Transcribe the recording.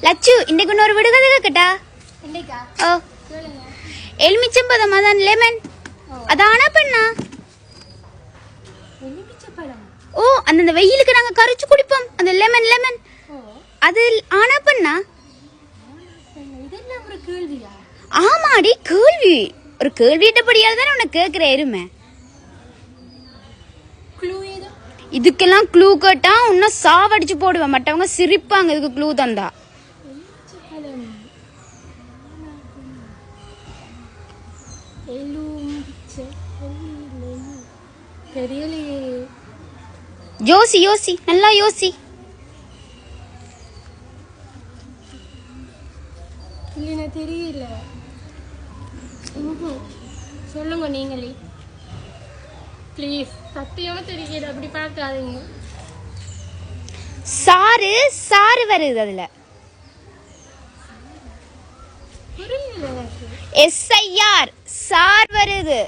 லச்சு இன்னைக்கு இன்னொரு விடுகதை கேட்டா ஓ எலுமிச்சம்பழம் அதான் லெமன் அதானா பண்ணா ஓ அந்த வெயிலுக்கு நாங்க கரைச்சு குடிப்போம் அந்த லெமன் லெமன் அது ஆனா பண்ணா ஆமாடி கேள்வி ஒரு கேள்விட்டபடியால தானே உன்னை கேட்கிற எருமை இதுக்கெல்லாம் க்ளூ கேட்டா இன்னும் சாவடிச்சு போடுவேன் மற்றவங்க சிரிப்பாங்க இதுக்கு க்ளூ தந்தா யோசி யோசி நல்லா யோசி தெரியல சொல்லுங்க நீங்களே ப்ளீஸ் சத்தியமா தெரியல அப்படி பார்க்காதீங்க சாறு சாறு வருது அதுல புரியல SIR சார் வருது